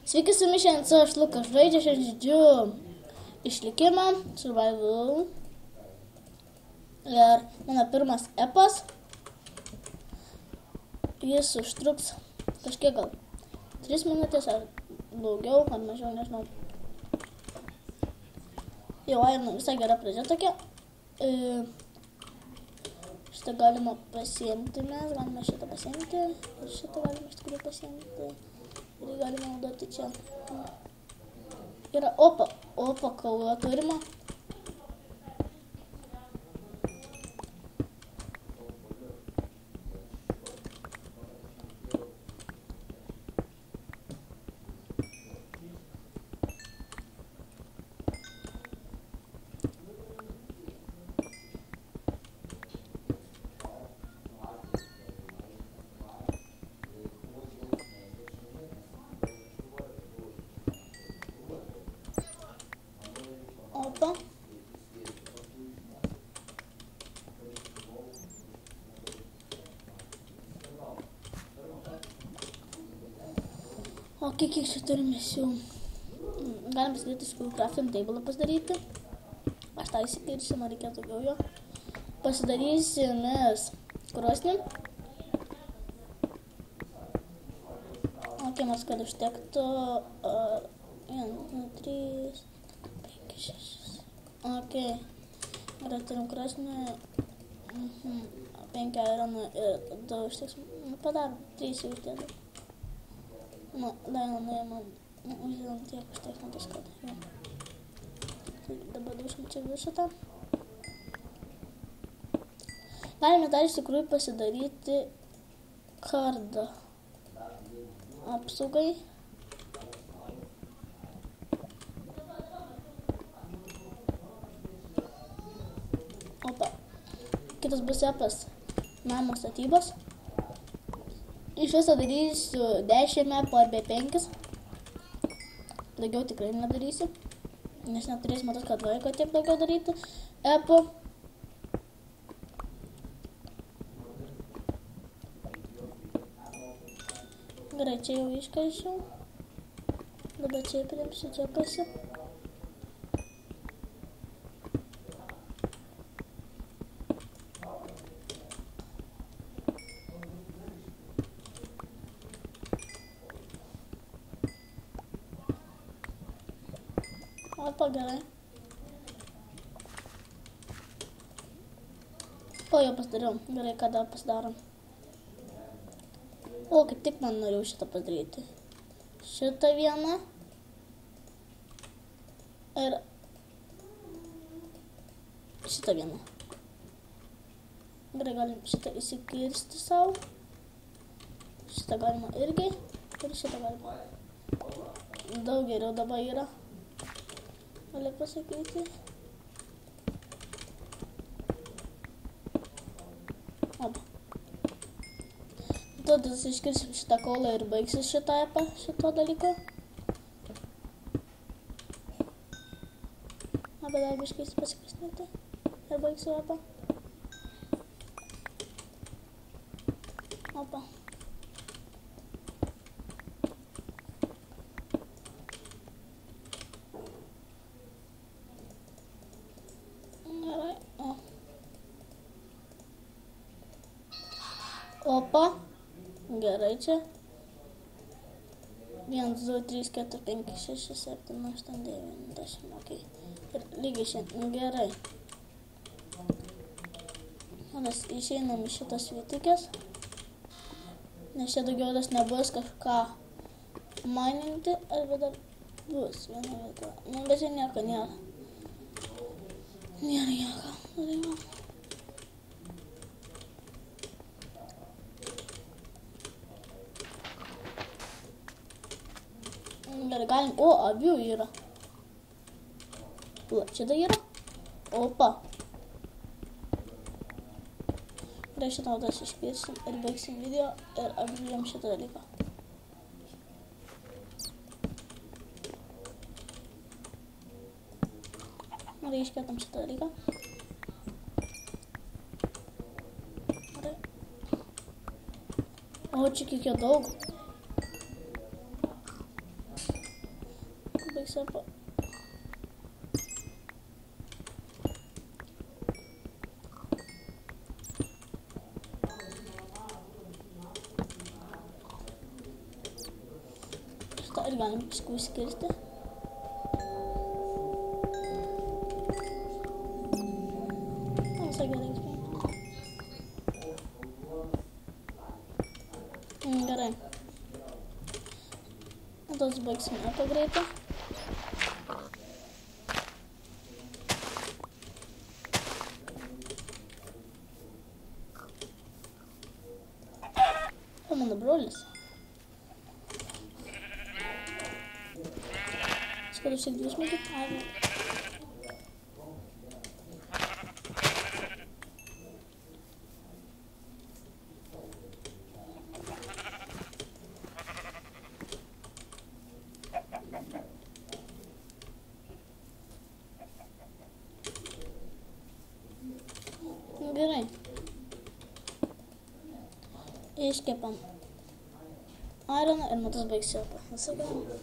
Sveiki, su jumis šiandien aš Lukas žaidžiu, šiandien žaidžiu išlikimą, survival. Ir mano pirmas epas. Jis užtruks kažkiek gal 3 minutės ar daugiau, ar mažiau, nežinau. Jau visai gera pradžia tokia. Šitą galima pasiimti, mes galime šitą pasiimti. Ir šitą galime iš tikrųjų pasiimti. Ir galime naudoti čia. Yra opa kaulo turima. Opa. O kiek čia turime siū? Galim pasidaryti iš tikrųjų crafting table pasidaryti. Aš tą įsipirsiu, man reikėtų daugiau jo. Pasidarysimės krosnį. Ok, nors kad užtektų 1, 2, 3, 5, 6. Ok, gerai, turim krosnį. 5 ironų ir 2 užteks. Padarom, 3 jau uždėdam. Dainam, uždėdam tiek užteks, man tas kad. Dabar dušim čia visą tą. Galime dar iš tikrųjų pasidaryti kardą apsaugai. Opa. Kitas bus epas namo statybos. Iš viso darysiu 10 epų arba 5. Daugiau tikrai nedarysiu. Nes neturėsiu matos, kad laiko tiek daugiau daryti epų. Gerai, čia jau iškaišiau. Dabar čia priimsiu, čia pasi. Opa, gerai. O, jau pasidariau. Gerai, kada pasidarom. O, kaip tik man norėjau šitą padaryti. Šitą vieną. Ir šitą vieną. Gerai, galim šitą įsikirsti savo. Šitą galima irgi. Ir šitą galima. Daug geriau dabar yra. Galiu pasakyti. Opa. Tada iškirsim šitą kaulą ir baigsiu šitą epą, šito dalyko. Opa, dar biškai pasikasnėti. Ir baigsiu epą. Opa. Gerai, o. Opa. Gerai čia. 1, 2, 3, 4, 5, 6, 7, 8, 9, 10, ok. Ir lygiai šiandien. Gerai. Mes išeinam iš šitos vietikės. Nes čia daugiau tas nebus kažką mininti, arba dar bus viena vieta. Bet čia nieko nėra. Nėra nieko. Gerai, galim. O, avių yra. O, čia da yra. Opa. Gerai, šitą naudas iškirsim ir baigsim video ir apžiūrėjom šitą dalyką. Gerai, iškirtam šitą dalyką. Gerai. O, čia kiek daug. baigs silpą. Šitą ir galim paskui skirti. Visai gerai spėjom. Gerai. Tos baigsim apie greitą. O, mano brolis. Skadu šiek tiek smėgi. Gerai. Iškepam ironą ir matus baigs silpą. Visą gerai.